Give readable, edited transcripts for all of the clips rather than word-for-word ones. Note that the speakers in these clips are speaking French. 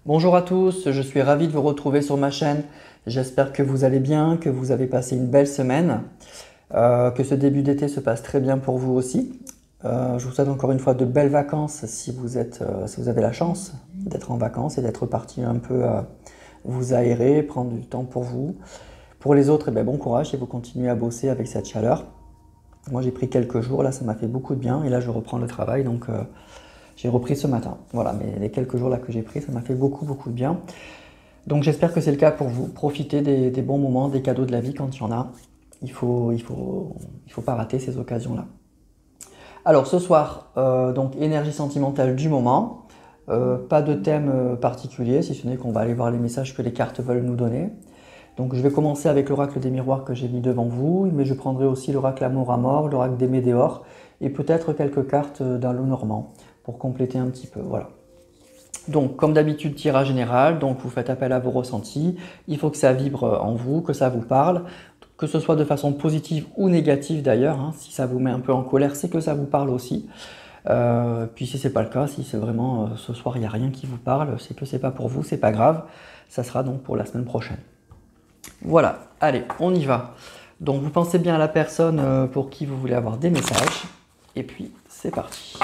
Bonjour à tous, je suis ravi de vous retrouver sur ma chaîne. J'espère que vous allez bien, que vous avez passé une belle semaine, que ce début d'été se passe très bien pour vous aussi. Je vous souhaite encore une fois de belles vacances si vous avez la chance d'être en vacances et d'être parti un peu vous aérer, prendre du temps pour vous. Pour les autres, eh bien, bon courage et vous continuez à bosser avec cette chaleur. Moi j'ai pris quelques jours, là ça m'a fait beaucoup de bien et là je reprends le travail donc j'ai repris ce matin. Voilà, mais les quelques jours là que j'ai pris, ça m'a fait beaucoup de bien. Donc j'espère que c'est le cas pour vous. Profitez des bons moments, des cadeaux de la vie quand il y en a. Il faut pas rater ces occasions-là. Alors ce soir, donc énergie sentimentale du moment. Pas de thème particulier, si ce n'est qu'on va aller voir les messages que les cartes veulent nous donner. Donc je vais commencer avec l'oracle des miroirs que j'ai mis devant vous, mais je prendrai aussi l'oracle amour à mort, l'oracle des météores et peut-être quelques cartes d'un lot normand pour compléter un petit peu. Voilà. Donc, comme d'habitude, tirage général, donc vous faites appel à vos ressentis, il faut que ça vibre en vous, que ça vous parle, que ce soit de façon positive ou négative d'ailleurs, hein. Si ça vous met un peu en colère, c'est que ça vous parle aussi. Puis si c'est pas le cas, si c'est vraiment ce soir il n'y a rien qui vous parle, c'est que c'est pas pour vous, c'est pas grave, ça sera donc pour la semaine prochaine. Voilà, allez, on y va. Donc vous pensez bien à la personne pour qui vous voulez avoir des messages, et puis c'est parti.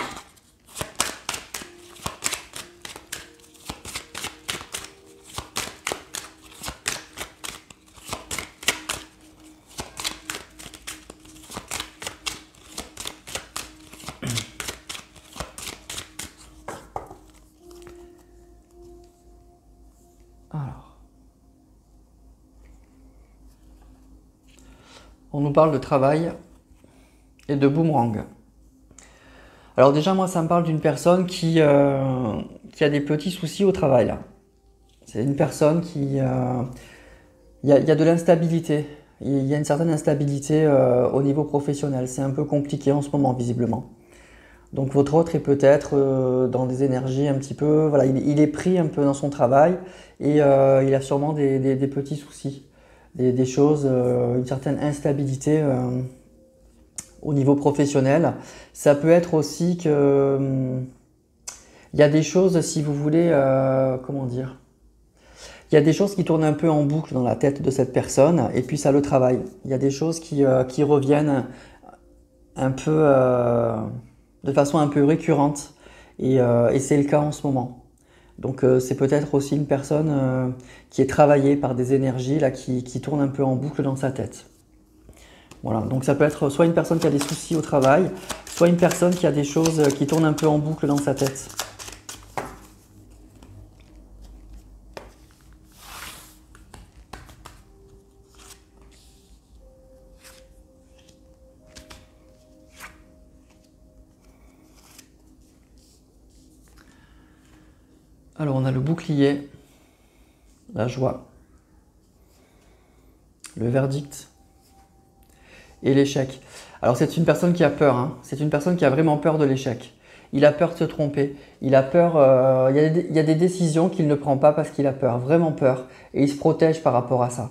Alors, on nous parle de travail et de boomerang. Alors déjà, moi, ça me parle d'une personne qui a des petits soucis au travail, là. C'est une personne qui... il y a de l'instabilité. Il y a une certaine instabilité au niveau professionnel. C'est un peu compliqué en ce moment, visiblement. Donc votre autre est peut-être dans des énergies un petit peu... Voilà, il est pris un peu dans son travail et il a sûrement des petits soucis. Des choses, une certaine instabilité au niveau professionnel. Ça peut être aussi que... il y a des choses, si vous voulez, comment dire, il y a des choses qui tournent un peu en boucle dans la tête de cette personne, et puis ça le travaille. Il y a des choses qui reviennent un peu, de façon un peu récurrente, et c'est le cas en ce moment. Donc c'est peut-être aussi une personne qui est travaillée par des énergies là, qui tournent un peu en boucle dans sa tête. Voilà, donc ça peut être soit une personne qui a des soucis au travail, soit une personne qui a des choses qui tournent un peu en boucle dans sa tête. Alors on a le bouclier, la joie, le verdict et l'échec. Alors c'est une personne qui a peur, hein. C'est une personne qui a vraiment peur de l'échec. Il a peur de se tromper, il a peur, il y a des décisions qu'il ne prend pas parce qu'il a peur, vraiment peur, et il se protège par rapport à ça.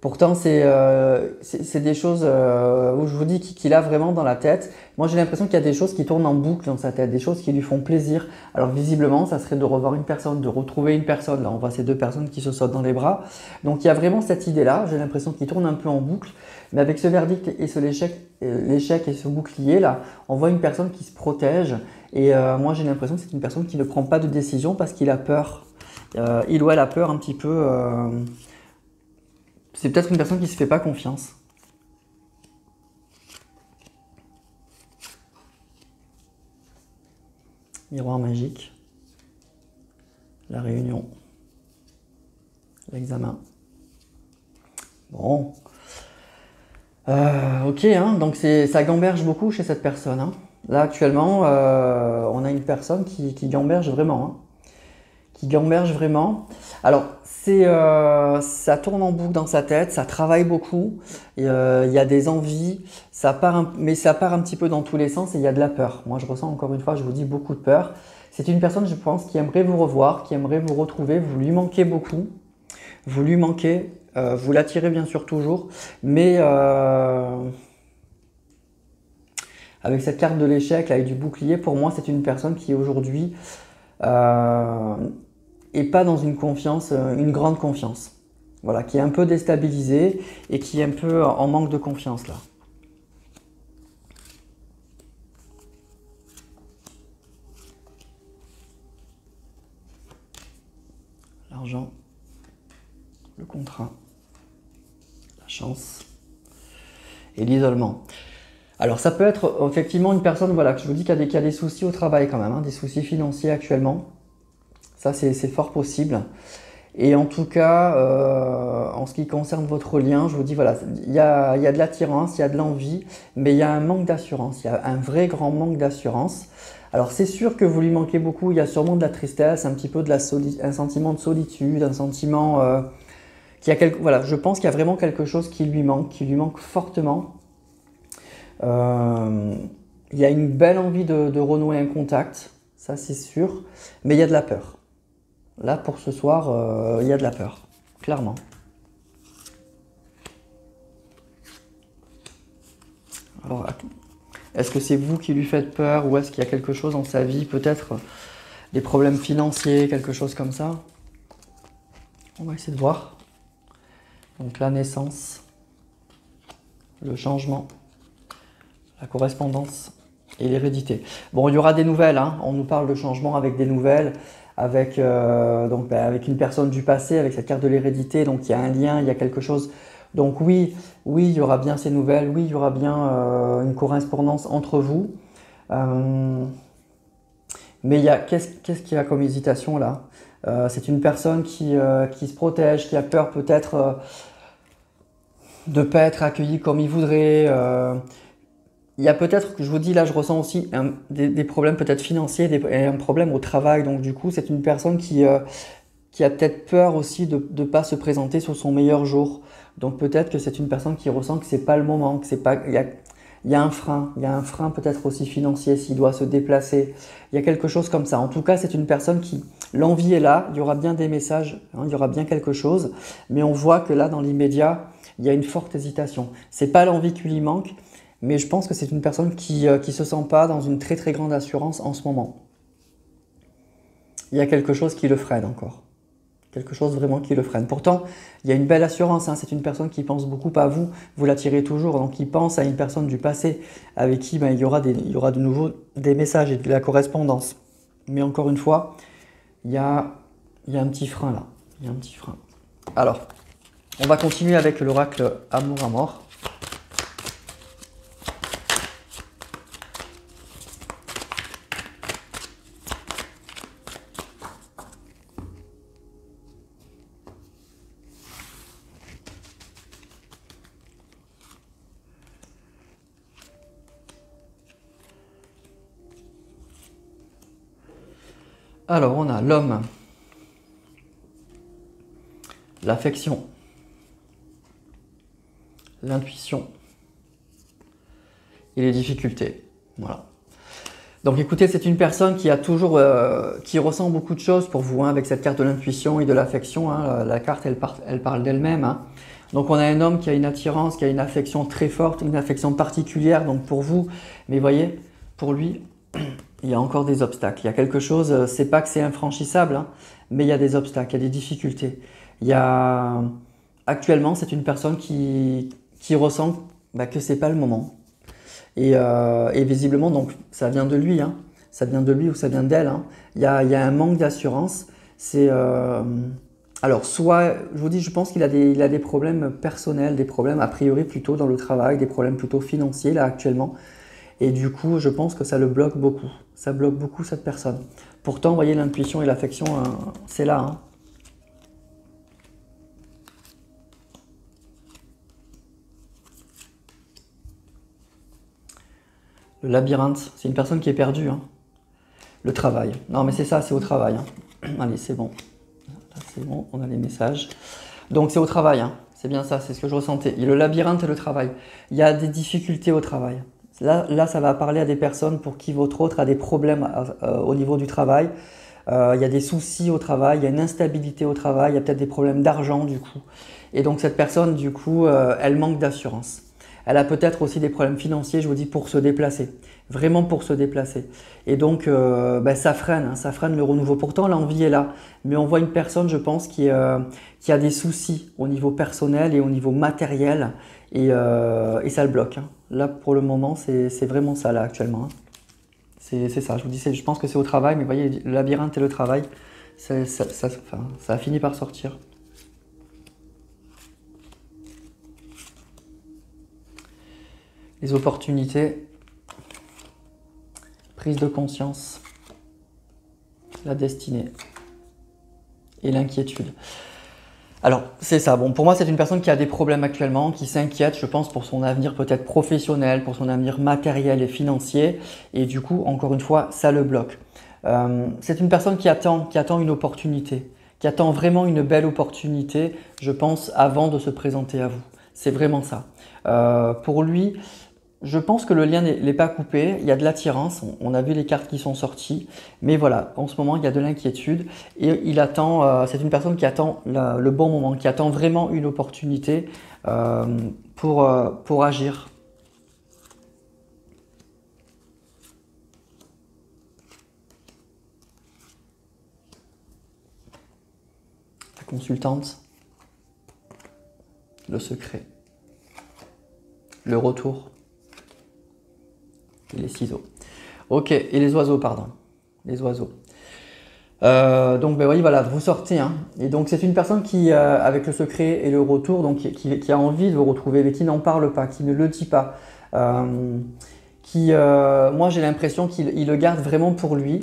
Pourtant, c'est des choses où je vous dis qu'il a vraiment dans la tête. Moi, j'ai l'impression qu'il y a des choses qui tournent en boucle dans sa tête, des choses qui lui font plaisir. Alors, visiblement, ça serait de revoir une personne, de retrouver une personne. Là, on voit ces deux personnes qui se sautent dans les bras. Donc, il y a vraiment cette idée-là. J'ai l'impression qu'il tourne un peu en boucle. Mais avec ce verdict et l'échec et ce bouclier-là, on voit une personne qui se protège. Et moi, j'ai l'impression que c'est une personne qui ne prend pas de décision parce qu'il a peur. Il ou elle a peur un petit peu... c'est peut-être une personne qui se fait pas confiance. Miroir magique. La réunion. L'examen. Bon. Ok, hein, donc ça gamberge beaucoup chez cette personne, hein. Là, actuellement, on a une personne qui gamberge vraiment, hein. Qui gamberge vraiment. Alors, ça tourne en boucle dans sa tête, ça travaille beaucoup, il y a des envies, mais ça part un petit peu dans tous les sens et il y a de la peur. Moi, je ressens encore une fois, je vous dis, beaucoup de peur. C'est une personne, je pense, qui aimerait vous revoir, qui aimerait vous retrouver, vous lui manquez beaucoup, vous lui manquez, vous l'attirez bien sûr toujours, mais avec cette carte de l'échec, là, et du bouclier, pour moi, c'est une personne qui aujourd'hui... et pas dans une confiance, une grande confiance. Voilà, qui est un peu déstabilisé et qui est un peu en manque de confiance là. L'argent, le contrat, la chance et l'isolement. Alors ça peut être effectivement une personne, voilà, que je vous dis qu'il y a des soucis au travail quand même, hein, des soucis financiers actuellement. Ça c'est fort possible. Et en tout cas, en ce qui concerne votre lien, je vous dis, voilà, il y a de l'attirance, il y a de l'envie, mais il y a un manque d'assurance, il y a un vrai grand manque d'assurance. Alors c'est sûr que vous lui manquez beaucoup, il y a sûrement de la tristesse, un petit peu un sentiment de solitude, un sentiment voilà, je pense qu'il y a vraiment quelque chose qui lui manque fortement. Il y a une belle envie de renouer un contact, ça c'est sûr, mais il y a de la peur. Là, pour ce soir, il y a de la peur, clairement. Alors, est-ce que c'est vous qui lui faites peur ou est-ce qu'il y a quelque chose dans sa vie, peut-être des problèmes financiers, quelque chose comme ça? On va essayer de voir. Donc la naissance, le changement, la correspondance et l'hérédité. Bon, il y aura des nouvelles, hein. On nous parle de changement avec des nouvelles. Avec une personne du passé, avec cette carte de l'hérédité, donc il y a un lien, il y a quelque chose. Donc oui, il y aura bien ces nouvelles, oui, il y aura bien une correspondance entre vous. Mais qu'est-ce qu'il y a comme hésitation là? C'est une personne qui se protège, qui a peur peut-être de ne pas être accueillie comme il voudrait. Il y a peut-être, que je vous dis là, je ressens aussi des problèmes peut-être financiers et un problème au travail. Donc du coup, c'est une personne qui a peut-être peur aussi de ne pas se présenter sur son meilleur jour. Donc peut-être que c'est une personne qui ressent que c'est pas le moment, que c'est pas, il y a un frein peut-être aussi financier s'il doit se déplacer. Il y a quelque chose comme ça. En tout cas, c'est une personne qui, l'envie est là, il y aura bien des messages, hein, il y aura bien quelque chose. Mais on voit que là, dans l'immédiat, il y a une forte hésitation. C'est pas l'envie qui lui manque. Mais je pense que c'est une personne qui se sent pas dans une très très grande assurance en ce moment. Il y a quelque chose qui le freine encore. Quelque chose vraiment qui le freine. Pourtant, il y a une belle assurance, hein. C'est une personne qui pense beaucoup à vous. Vous l'attirez toujours, donc il pense à une personne du passé avec qui il y aura de nouveau des messages et de la correspondance. Mais encore une fois, il y a un petit frein là. Il y a un petit frein. Alors, on va continuer avec l'oracle Amour à mort. Alors, on a l'homme, l'affection, l'intuition et les difficultés. Voilà. Donc écoutez, c'est une personne qui a toujours, qui ressent beaucoup de choses pour vous, hein, avec cette carte de l'intuition et de l'affection. Hein. La carte, elle parle d'elle-même. Hein. Donc on a un homme qui a une attirance, qui a une affection très forte, une affection particulière donc pour vous. Mais voyez, pour lui, il y a encore des obstacles. Il y a quelque chose, c'est pas que c'est infranchissable, hein, mais il y a des obstacles, il y a des difficultés. Actuellement, c'est une personne qui ressent que c'est pas le moment. Et visiblement, donc, ça vient de lui, hein. Ça vient de lui ou ça vient d'elle. Hein. Il y a un manque d'assurance. Alors, soit, je vous dis, je pense qu'il a des problèmes personnels, des problèmes a priori plutôt dans le travail, des problèmes plutôt financiers là actuellement. Et du coup, je pense que ça le bloque beaucoup. Ça bloque beaucoup cette personne. Pourtant, vous voyez, l'intuition et l'affection, hein, c'est là. Hein. Le labyrinthe, c'est une personne qui est perdue. Hein. Le travail. Non, mais c'est ça, c'est au travail. Hein. Allez, c'est bon. Là, c'est bon, on a les messages. Donc, c'est au travail. Hein. C'est bien ça, c'est ce que je ressentais. Et le labyrinthe et le travail. Il y a des difficultés au travail. Là, ça va parler à des personnes pour qui votre autre a des problèmes au niveau du travail. Il y a des soucis au travail, il y a une instabilité au travail, il y a peut-être des problèmes d'argent du coup. Et donc cette personne, du coup, elle manque d'assurance. Elle a peut-être aussi des problèmes financiers, je vous dis, pour se déplacer. vraiment pour se déplacer. Et donc, ça freine, hein, ça freine le renouveau. Pourtant, l'envie est là, mais on voit une personne, je pense, qui a des soucis au niveau personnel et au niveau matériel, et ça le bloque, hein. Là, pour le moment, c'est vraiment ça, là, actuellement, hein. C'est ça, je vous dis, je pense que c'est au travail, mais vous voyez, le labyrinthe et le travail, ça a fini par sortir. Les opportunités, prise de conscience, la destinée et l'inquiétude. Alors, c'est ça. Bon, pour moi, c'est une personne qui a des problèmes actuellement, qui s'inquiète, je pense, pour son avenir peut-être professionnel, pour son avenir matériel et financier. Et du coup, encore une fois, ça le bloque. C'est une personne qui attend une opportunité, qui attend vraiment une belle opportunité, je pense, avant de se présenter à vous. C'est vraiment ça. Pour lui, je pense que le lien n'est pas coupé, il y a de l'attirance, on a vu les cartes qui sont sorties, mais voilà, en ce moment il y a de l'inquiétude et il attend, c'est une personne qui attend le bon moment, qui attend vraiment une opportunité pour agir. La consultante, le secret, le retour. Et les ciseaux. Ok, et les oiseaux, pardon. Les oiseaux. Donc, ben oui, voilà, vous sortez, hein. Et donc, c'est une personne qui, avec le secret et le retour, donc qui a envie de vous retrouver, mais qui n'en parle pas, qui ne le dit pas. Moi, j'ai l'impression qu'il le garde vraiment pour lui.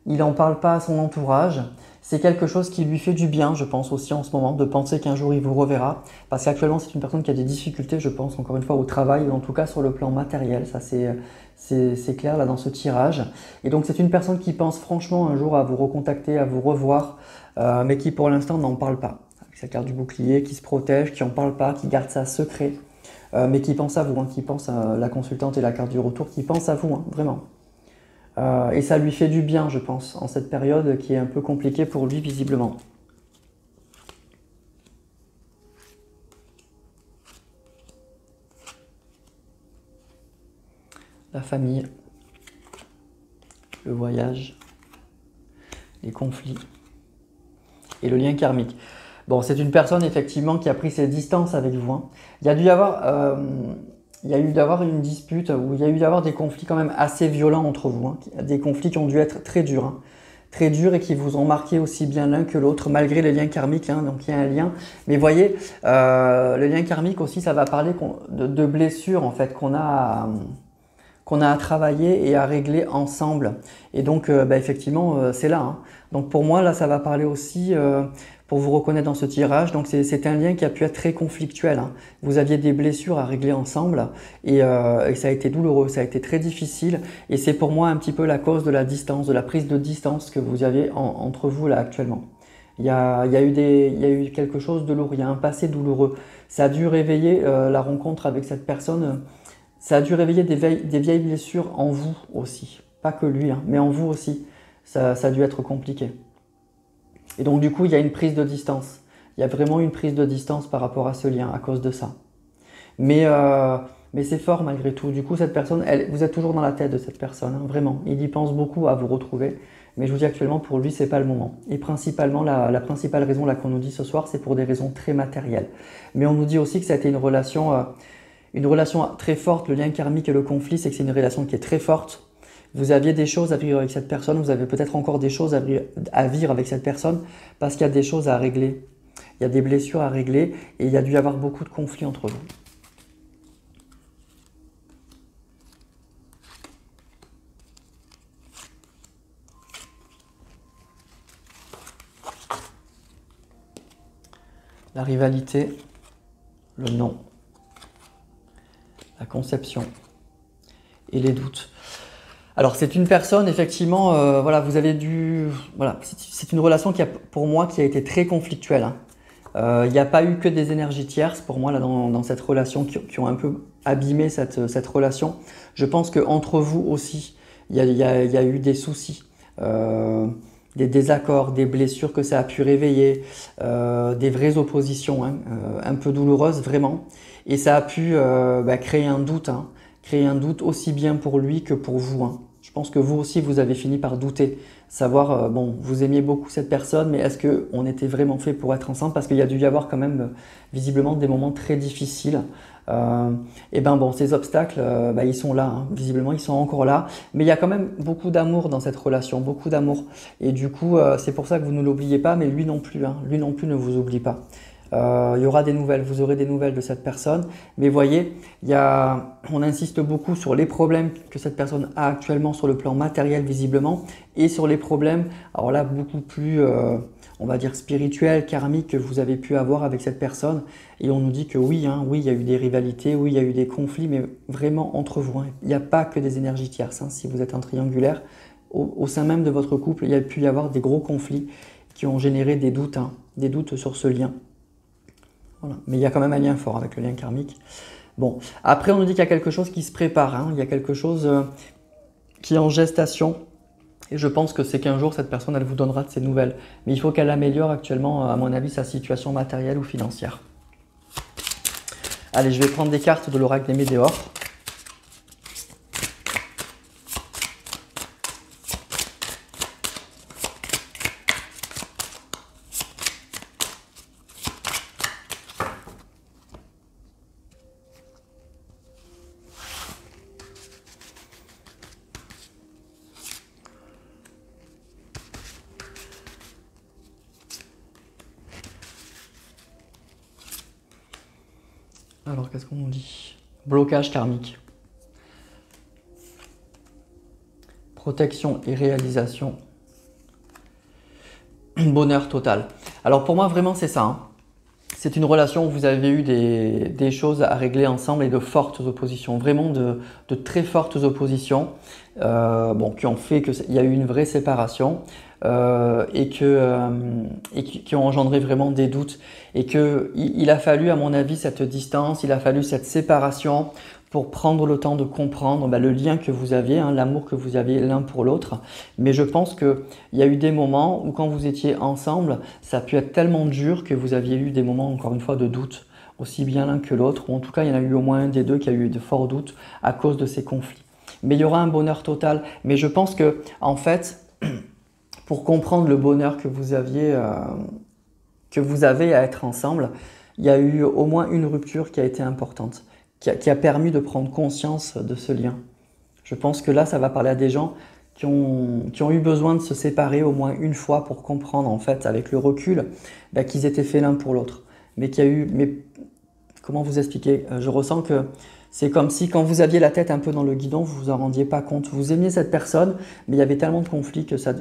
Il n'en parle pas à son entourage. C'est quelque chose qui lui fait du bien, je pense aussi en ce moment, de penser qu'un jour il vous reverra. Parce qu'actuellement, c'est une personne qui a des difficultés, je pense, encore une fois, au travail, ou en tout cas sur le plan matériel. Ça, c'est clair là dans ce tirage. Et donc, c'est une personne qui pense franchement un jour à vous recontacter, à vous revoir, mais qui pour l'instant n'en parle pas. Avec sa carte du bouclier, qui se protège, qui n'en parle pas, qui garde ça secret, mais qui pense à vous, hein, qui pense à la consultante et la carte du retour, qui pense à vous, hein, vraiment. Et ça lui fait du bien, je pense, en cette période qui est un peu compliquée pour lui, visiblement. La famille, le voyage, les conflits et le lien karmique. Bon, c'est une personne effectivement qui a pris ses distances avec vous, hein. Il y a dû y avoir... il y a eu d'avoir une dispute où il y a eu d'avoir des conflits quand même assez violents entre vous, hein. Des conflits qui ont dû être très durs, hein. Très durs et qui vous ont marqué aussi bien l'un que l'autre, malgré les liens karmiques, hein. Donc il y a un lien. Mais voyez, le lien karmique aussi, ça va parler de blessures en fait qu'on a à travailler et à régler ensemble. Et donc, effectivement, c'est là, hein. Donc pour moi, là, ça va parler aussi, pour vous reconnaître dans ce tirage, donc c'est un lien qui a pu être très conflictuel, hein. Vous aviez des blessures à régler ensemble et ça a été douloureux, ça a été très difficile. Et c'est pour moi un petit peu la cause de la distance, de la prise de distance que vous avez entre vous là actuellement. Il y a eu quelque chose de douloureux, il y a un passé douloureux. Ça a dû réveiller la rencontre avec cette personne. Ça a dû réveiller des vieilles blessures en vous aussi. Pas que lui, hein, mais en vous aussi. Ça a dû être compliqué. Et donc du coup, il y a une prise de distance. Il y a vraiment une prise de distance par rapport à ce lien, à cause de ça. Mais c'est fort malgré tout. Du coup, cette personne, vous êtes toujours dans la tête de cette personne, hein, vraiment. Il y pense beaucoup à vous retrouver. Mais je vous dis actuellement, pour lui, c'est pas le moment. Et principalement, la principale raison là qu'on nous dit ce soir, c'est pour des raisons très matérielles. Mais on nous dit aussi que ça a été une relation très forte. Le lien karmique et le conflit, c'est que c'est une relation qui est très forte. Vous aviez des choses à vivre avec cette personne, vous avez peut-être encore des choses à vivre avec cette personne parce qu'il y a des choses à régler. Il y a des blessures à régler et il y a dû y avoir beaucoup de conflits entre vous. La rivalité, le non, la conception et les doutes. Alors c'est une personne effectivement, voilà, vous avez dû, voilà, c'est une relation pour moi qui a été très conflictuelle, hein. Il n'y a pas eu que des énergies tierces pour moi là dans cette relation qui ont un peu abîmé cette relation. Je pense qu'entre vous aussi, il y a eu des soucis, des désaccords, des blessures que ça a pu réveiller, des vraies oppositions, hein, un peu douloureuses vraiment. Et ça a pu créer un doute, hein, créé un doute aussi bien pour lui que pour vous, hein. Je pense que vous aussi, vous avez fini par douter, savoir, bon, vous aimiez beaucoup cette personne, mais est-ce qu'on était vraiment fait pour être ensemble? Parce qu'il y a dû y avoir quand même, visiblement, des moments très difficiles. Et ben bon, ces obstacles, bah, ils sont là, hein. Visiblement, ils sont encore là. Mais il y a quand même beaucoup d'amour dans cette relation, beaucoup d'amour. Et du coup, c'est pour ça que vous ne l'oubliez pas, mais lui non plus, hein. Lui non plus ne vous oublie pas. Il y aura des nouvelles, vous aurez des nouvelles de cette personne. Mais voyez, on insiste beaucoup sur les problèmes que cette personne a actuellement sur le plan matériel visiblement et sur les problèmes, alors là, beaucoup plus, on va dire spirituels, karmiques que vous avez pu avoir avec cette personne. Et on nous dit que oui, hein, oui, il y a eu des rivalités, oui, il y a eu des conflits, mais vraiment entre vous, hein. Il n'y a pas que des énergies tierces, hein. Si vous êtes un triangulaire, au sein même de votre couple, il y a pu y avoir des gros conflits qui ont généré des doutes, hein, des doutes sur ce lien. Voilà. Mais il y a quand même un lien fort avec le lien karmique. Bon, après on nous dit qu'il y a quelque chose qui se prépare, hein. Il y a quelque chose qui est en gestation. Et je pense que c'est qu'un jour, cette personne, elle vous donnera de ses nouvelles. Mais il faut qu'elle améliore actuellement, à mon avis, sa situation matérielle ou financière. Allez, je vais prendre des cartes de l'oracle des Météores. Alors, qu'est-ce qu'on nous dit? Blocage karmique. Protection et réalisation. Bonheur total. Alors, pour moi, vraiment, c'est ça, hein. C'est une relation où vous avez eu des choses à régler ensemble et de fortes oppositions. Vraiment de très fortes oppositions bon, qui ont fait qu'il y a eu une vraie séparation et qui ont engendré vraiment des doutes. Et qu'il a fallu, à mon avis, cette distance, il a fallu cette séparation pour prendre le temps de comprendre le lien que vous aviez, hein, l'amour que vous aviez l'un pour l'autre. Mais je pense qu'il y a eu des moments où quand vous étiez ensemble, ça a pu être tellement dur que vous aviez eu des moments, encore une fois, de doute, aussi bien l'un que l'autre, ou en tout cas, il y en a eu au moins un des deux qui a eu de forts doutes à cause de ces conflits. Mais il y aura un bonheur total. Mais je pense que, en fait, pour comprendre le bonheur que vous avez à être ensemble, il y a eu au moins une rupture qui a été importante, qui a permis de prendre conscience de ce lien. Je pense que là, ça va parler à des gens qui ont eu besoin de se séparer au moins une fois pour comprendre, en fait, avec le recul, qu'ils étaient faits l'un pour l'autre. Mais comment vous expliquer? Je ressens que c'est comme si quand vous aviez la tête un peu dans le guidon, vous vous en rendiez pas compte. Vous aimiez cette personne, mais il y avait tellement de conflits que ça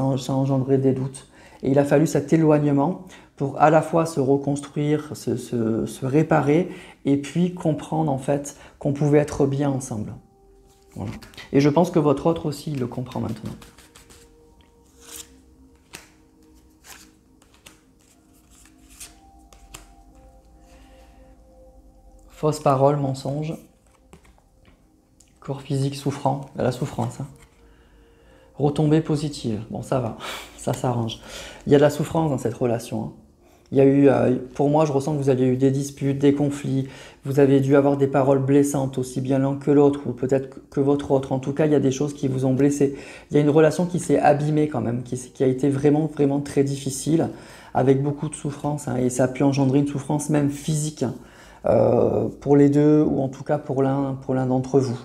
engendrait des doutes. Et il a fallu cet éloignement pour à la fois se reconstruire, se réparer et puis comprendre en fait qu'on pouvait être bien ensemble. Voilà. Et je pense que votre autre aussi il le comprend maintenant. Fausse parole, mensonge. Corps physique souffrant, la souffrance, hein. Retombée positive, bon ça va, ça s'arrange. Il y a de la souffrance dans cette relation, hein. Il y a eu, pour moi, je ressens que vous aviez eu des disputes, des conflits, vous avez dû avoir des paroles blessantes, aussi bien l'un que l'autre, ou peut-être que votre autre. En tout cas, il y a des choses qui vous ont blessé. Il y a une relation qui s'est abîmée quand même, qui a été vraiment, vraiment très difficile, avec beaucoup de souffrance, hein, et ça a pu engendrer une souffrance même physique, hein, pour les deux, ou en tout cas pour l'un d'entre vous.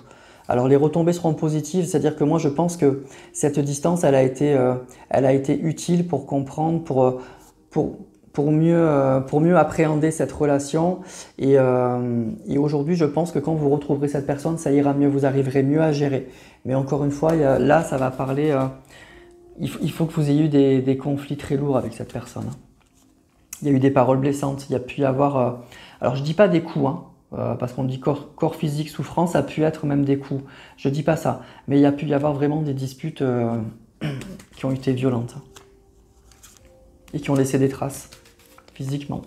Alors les retombées seront positives, c'est-à-dire que moi je pense que cette distance, elle a été utile pour comprendre, pour mieux appréhender cette relation. Et aujourd'hui, je pense que quand vous retrouverez cette personne, ça ira mieux, vous arriverez mieux à gérer. Mais encore une fois, là, ça va parler, il faut que vous ayez eu des conflits très lourds avec cette personne. Il y a eu des paroles blessantes, il y a pu y avoir, alors je dis pas des coups, hein, parce qu'on dit corps physique, souffrance, ça a pu être même des coups. Je dis pas ça, mais il y a pu y avoir vraiment des disputes qui ont été violentes et qui ont laissé des traces physiquement.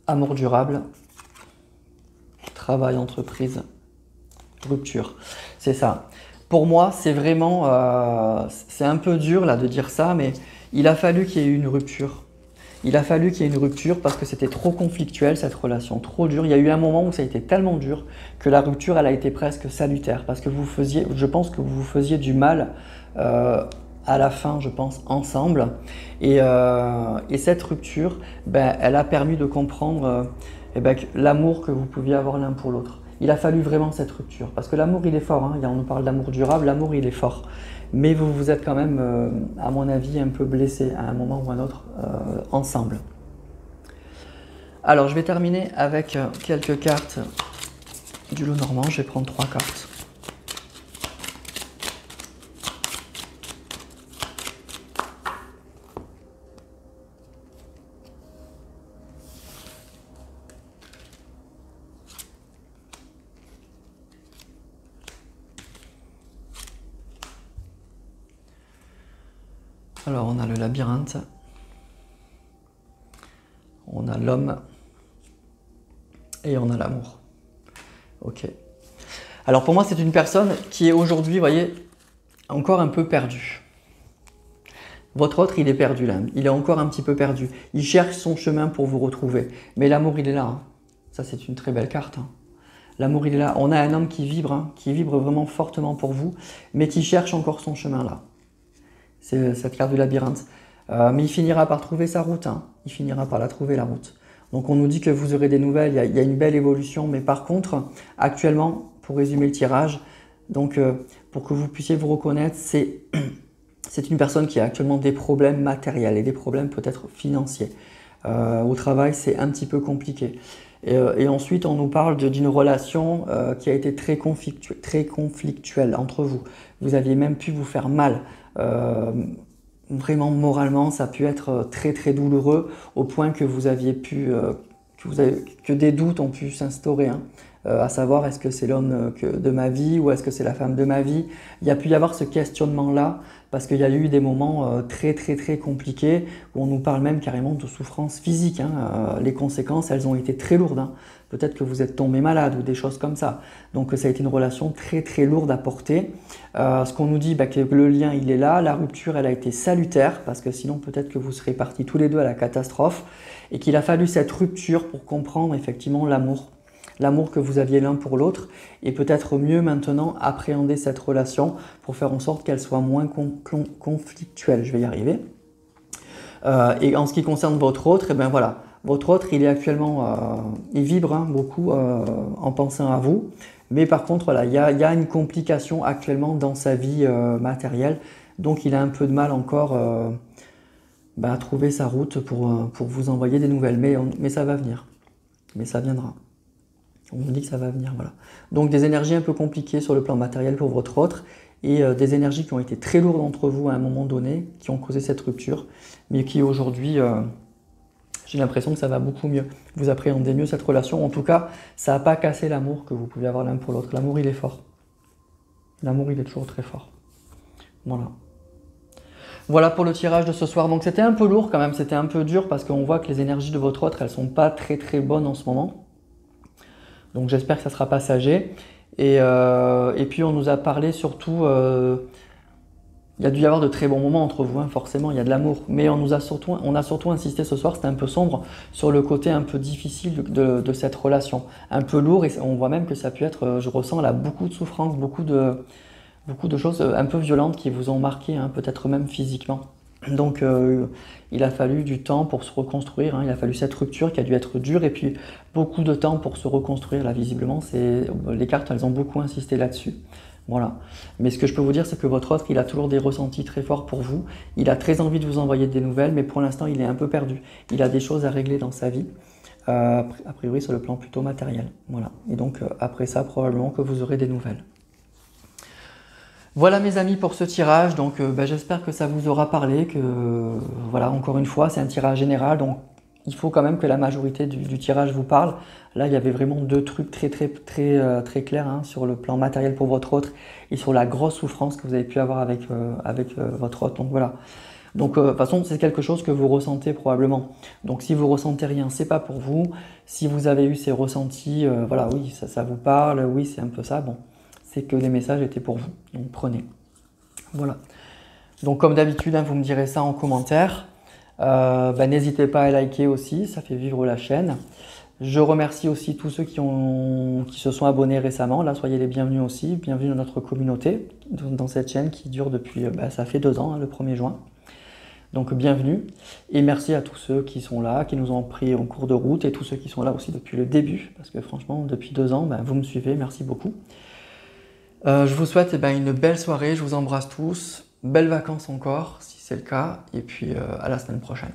Amour durable, travail, entreprise, rupture, c'est ça. Pour moi, c'est vraiment, c'est un peu dur là de dire ça, mais il a fallu qu'il y ait eu une rupture. Il a fallu qu'il y ait une rupture parce que c'était trop conflictuel cette relation, trop dur. Il y a eu un moment où ça a été tellement dur que la rupture, elle a été presque salutaire parce que je pense que vous vous faisiez du mal à la fin, je pense, ensemble. Et cette rupture, ben, elle a permis de comprendre l'amour que vous pouviez avoir l'un pour l'autre. Il a fallu vraiment cette rupture parce que l'amour, il est fort. Hein. On nous parle d'amour durable, l'amour, il est fort. Mais vous vous êtes quand même, à mon avis, un peu blessés à un moment ou à un autre ensemble. Alors, je vais terminer avec quelques cartes du lot normand. Je vais prendre 3 cartes. Alors, on a le labyrinthe, on a l'homme et on a l'amour. Ok. Alors, pour moi, c'est une personne qui est aujourd'hui, vous voyez, encore un peu perdue. Votre autre, il est perdu là, il est encore un petit peu perdu. Il cherche son chemin pour vous retrouver. Mais l'amour, il est là. Hein. Ça, c'est une très belle carte. Hein. L'amour, il est là. On a un homme qui vibre vraiment fortement pour vous, mais qui cherche encore son chemin là. C'est cette carte du labyrinthe. Mais il finira par trouver sa route. Hein. Il finira par la trouver, la route. Donc on nous dit que vous aurez des nouvelles, il y a une belle évolution. Mais par contre, actuellement, pour résumer le tirage, donc pour que vous puissiez vous reconnaître, c'est une personne qui a actuellement des problèmes matériels et des problèmes peut-être financiers. Au travail, c'est un petit peu compliqué. Et ensuite, on nous parle d'une relation qui a été très conflictuelle entre vous. Vous aviez même pu vous faire mal. Vraiment, moralement, ça a pu être très très douloureux au point que vous aviez pu, que des doutes ont pu s'instaurer. Hein. À savoir, est-ce que c'est l'homme de ma vie ou est-ce que c'est la femme de ma vie? Il y a pu y avoir ce questionnement-là parce qu'il y a eu des moments très très très compliqués où on nous parle même carrément de souffrance physique. Hein. Les conséquences, elles ont été très lourdes. Hein. Peut-être que vous êtes tombé malade ou des choses comme ça. Donc ça a été une relation très très lourde à porter. Ce qu'on nous dit, que le lien il est là, la rupture elle a été salutaire parce que sinon peut-être que vous serez partis tous les deux à la catastrophe et qu'il a fallu cette rupture pour comprendre effectivement l'amour. L'amour que vous aviez l'un pour l'autre et peut-être mieux maintenant appréhender cette relation pour faire en sorte qu'elle soit moins conflictuelle. Je vais y arriver. Et en ce qui concerne votre autre, et bien voilà, votre autre il est actuellement, il vibre beaucoup en pensant à vous, mais par contre voilà, il y a une complication actuellement dans sa vie matérielle, donc il a un peu de mal encore à trouver sa route pour vous envoyer des nouvelles, mais ça va venir, mais ça viendra. On vous dit que ça va venir, voilà. Donc des énergies un peu compliquées sur le plan matériel pour votre autre et des énergies qui ont été très lourdes entre vous à un moment donné, qui ont causé cette rupture, mais qui aujourd'hui, j'ai l'impression que ça va beaucoup mieux. Vous appréhendez mieux cette relation. En tout cas, ça n'a pas cassé l'amour que vous pouvez avoir l'un pour l'autre. L'amour, il est fort. L'amour, il est toujours très fort. Voilà. Voilà pour le tirage de ce soir. Donc c'était un peu lourd quand même, c'était un peu dur parce qu'on voit que les énergies de votre autre, elles ne sont pas très très bonnes en ce moment. Donc j'espère que ça sera passager. Et puis on nous a parlé surtout, il y a dû y avoir de très bons moments entre vous, hein, forcément, il y a de l'amour. Mais on a surtout insisté ce soir, c'était un peu sombre, sur le côté un peu difficile de cette relation. Un peu lourd et on voit même que ça a pu être, je ressens là beaucoup de souffrance, beaucoup de choses un peu violentes qui vous ont marqué, hein, peut-être même physiquement. Donc il a fallu du temps pour se reconstruire, hein. Il a fallu cette rupture qui a dû être dure et puis beaucoup de temps pour se reconstruire. Là visiblement, les cartes elles ont beaucoup insisté là-dessus. Voilà. Mais ce que je peux vous dire, c'est que votre autre, il a toujours des ressentis très forts pour vous. Il a très envie de vous envoyer des nouvelles, mais pour l'instant, il est un peu perdu. Il a des choses à régler dans sa vie, a priori sur le plan plutôt matériel. Voilà. Et donc après ça, probablement que vous aurez des nouvelles. Voilà mes amis pour ce tirage, donc j'espère que ça vous aura parlé, que voilà, encore une fois c'est un tirage général, donc il faut quand même que la majorité du tirage vous parle. Là il y avait vraiment deux trucs très clairs, hein, sur le plan matériel pour votre autre et sur la grosse souffrance que vous avez pu avoir avec votre autre, donc voilà. Donc de toute façon c'est quelque chose que vous ressentez probablement, donc si vous ressentez rien c'est pas pour vous, si vous avez eu ces ressentis, voilà, oui ça vous parle, oui c'est un peu ça, bon. C'est que les messages étaient pour vous, donc prenez. Voilà. Donc comme d'habitude, hein, vous me direz ça en commentaire. N'hésitez pas à liker aussi, ça fait vivre la chaîne. Je remercie aussi tous ceux qui se sont abonnés récemment. Là, soyez les bienvenus aussi. Bienvenue dans notre communauté, dans cette chaîne qui dure depuis, ça fait 2 ans, hein, le 1er juin. Donc bienvenue et merci à tous ceux qui sont là, qui nous ont pris en cours de route et tous ceux qui sont là aussi depuis le début. Parce que franchement, depuis 2 ans, vous me suivez, merci beaucoup. Je vous souhaite une belle soirée, je vous embrasse tous. Belles vacances encore, si c'est le cas. Et puis à la semaine prochaine.